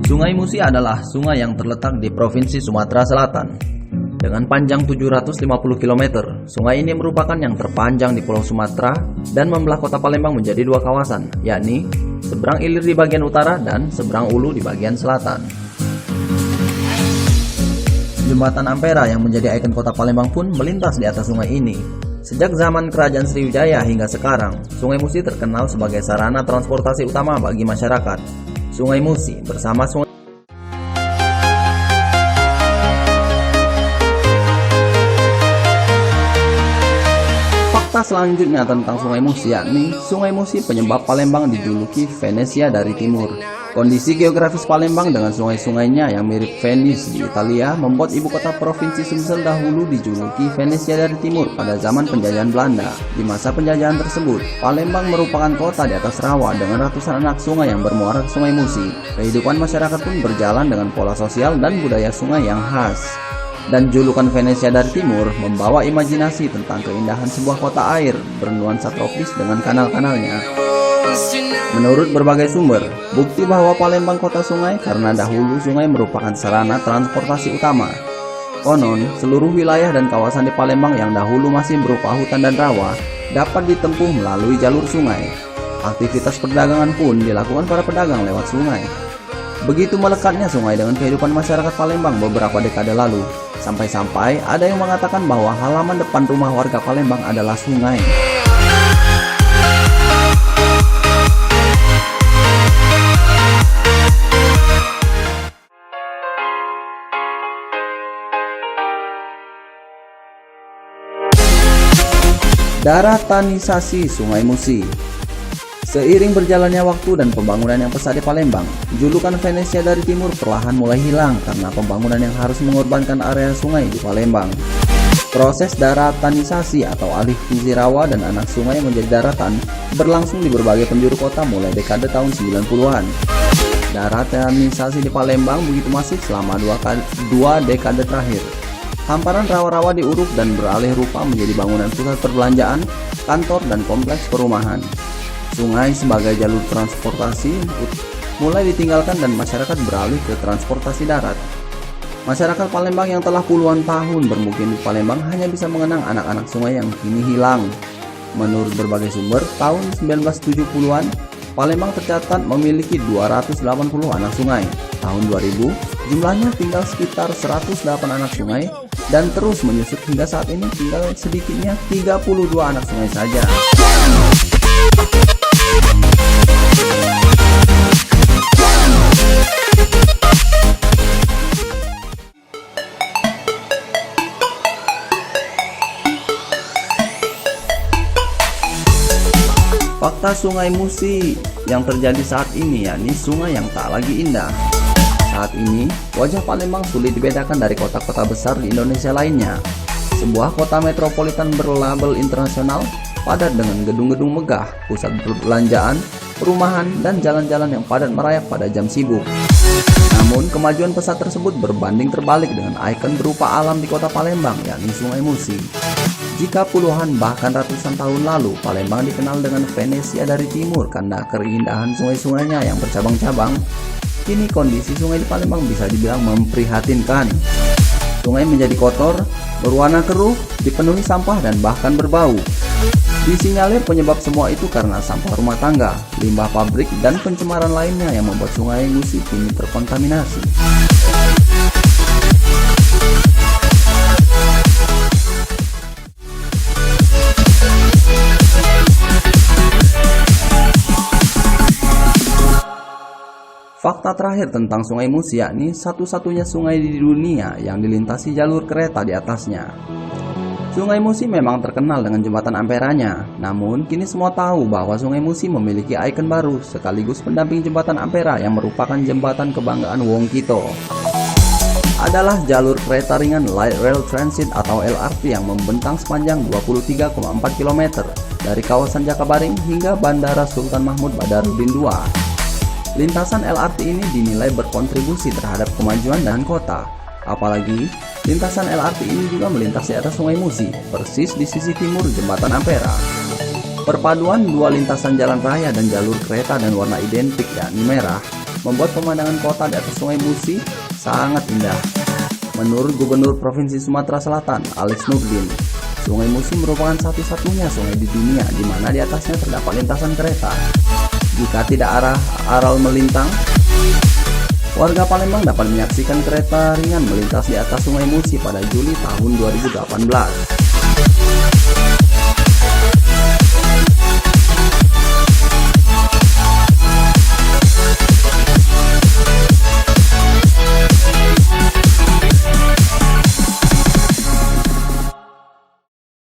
Sungai Musi adalah sungai yang terletak di Provinsi Sumatera Selatan. Dengan panjang 750 km, sungai ini merupakan yang terpanjang di Pulau Sumatera dan membelah kota Palembang menjadi dua kawasan, yakni seberang ilir di bagian utara dan seberang ulu di bagian selatan. Jembatan Ampera yang menjadi ikon kota Palembang pun melintas di atas sungai ini. Sejak zaman Kerajaan Sriwijaya hingga sekarang, Sungai Musi terkenal sebagai sarana transportasi utama bagi masyarakat. Sungai Musi bersama sungai Fakta selanjutnya tentang Sungai Musi, yakni Sungai Musi penyebab Palembang dijuluki Venesia dari timur. Kondisi geografis Palembang dengan sungai-sungainya yang mirip Venice di Italia membuat ibu kota provinsi Sumsel dahulu dijuluki Venesia dari timur pada zaman penjajahan Belanda. Di masa penjajahan tersebut, Palembang merupakan kota di atas rawa dengan ratusan anak sungai yang bermuara ke Sungai Musi. Kehidupan masyarakat pun berjalan dengan pola sosial dan budaya sungai yang khas. Dan julukan Venesia dari timur membawa imajinasi tentang keindahan sebuah kota air bernuansa tropis dengan kanal-kanalnya. Menurut berbagai sumber, bukti bahwa Palembang kota sungai karena dahulu sungai merupakan sarana transportasi utama. Konon, seluruh wilayah dan kawasan di Palembang yang dahulu masih berupa hutan dan rawa dapat ditempuh melalui jalur sungai. Aktivitas perdagangan pun dilakukan para pedagang lewat sungai. Begitu melekatnya sungai dengan kehidupan masyarakat Palembang beberapa dekade lalu, sampai-sampai ada yang mengatakan bahwa halaman depan rumah warga Palembang adalah sungai. Daratanisasi Sungai Musi. Seiring berjalannya waktu dan pembangunan yang pesat di Palembang, julukan Venesia dari timur perlahan mulai hilang karena pembangunan yang harus mengorbankan area sungai di Palembang. Proses daratanisasi atau alih fungsi rawa dan anak sungai menjadi daratan berlangsung di berbagai penjuru kota mulai dekade tahun 90-an. Daratanisasi di Palembang begitu masif selama dua dekade terakhir. Hamparan rawa-rawa diuruk dan beralih rupa menjadi bangunan pusat perbelanjaan, kantor, dan kompleks perumahan. Sungai sebagai jalur transportasi mulai ditinggalkan dan masyarakat beralih ke transportasi darat. Masyarakat Palembang yang telah puluhan tahun bermukim di Palembang hanya bisa mengenang anak-anak sungai yang kini hilang. Menurut berbagai sumber, tahun 1970-an, Palembang tercatat memiliki 280 anak sungai. Tahun 2000, jumlahnya tinggal sekitar 108 anak sungai dan terus menyusut hingga saat ini tinggal sedikitnya 32 anak sungai saja. Fakta Sungai Musi yang terjadi saat ini, yakni sungai yang tak lagi indah. Saat ini, wajah Palembang sulit dibedakan dari kota-kota besar di Indonesia lainnya. Sebuah kota metropolitan berlabel internasional, padat dengan gedung-gedung megah, pusat perbelanjaan, perumahan, dan jalan-jalan yang padat merayap pada jam sibuk. Namun, kemajuan pesat tersebut berbanding terbalik dengan ikon berupa alam di kota Palembang, yakni Sungai Musi. Jika puluhan bahkan ratusan tahun lalu Palembang dikenal dengan Venesia dari timur karena keindahan sungai-sungainya yang bercabang-cabang, kini kondisi sungai di Palembang bisa dibilang memprihatinkan. Sungai menjadi kotor, berwarna keruh, dipenuhi sampah dan bahkan berbau. Disinyalir penyebab semua itu karena sampah rumah tangga, limbah pabrik, dan pencemaran lainnya yang membuat Sungai Musi kini terkontaminasi. Fakta terakhir tentang Sungai Musi, yakni satu-satunya sungai di dunia yang dilintasi jalur kereta di atasnya. Sungai Musi memang terkenal dengan jembatan Amperanya, namun kini semua tahu bahwa Sungai Musi memiliki ikon baru sekaligus pendamping jembatan Ampera yang merupakan jembatan kebanggaan Wong Kito. Adalah jalur kereta ringan Light Rail Transit atau LRT yang membentang sepanjang 23,4 km dari kawasan Jakabaring hingga Bandara Sultan Mahmud Badarudin II. Lintasan LRT ini dinilai berkontribusi terhadap kemajuan dan kota. Apalagi, lintasan LRT ini juga melintasi atas Sungai Musi, persis di sisi timur jembatan Ampera. Perpaduan dua lintasan jalan raya dan jalur kereta dan warna identik yakni merah, membuat pemandangan kota di atas Sungai Musi sangat indah. Menurut Gubernur Provinsi Sumatera Selatan, Alex Nurdin, Sungai Musi merupakan satu-satunya sungai di dunia di mana di atasnya terdapat lintasan kereta. Jika tidak aral melintang, warga Palembang dapat menyaksikan kereta ringan melintas di atas Sungai Musi pada Juli tahun 2018.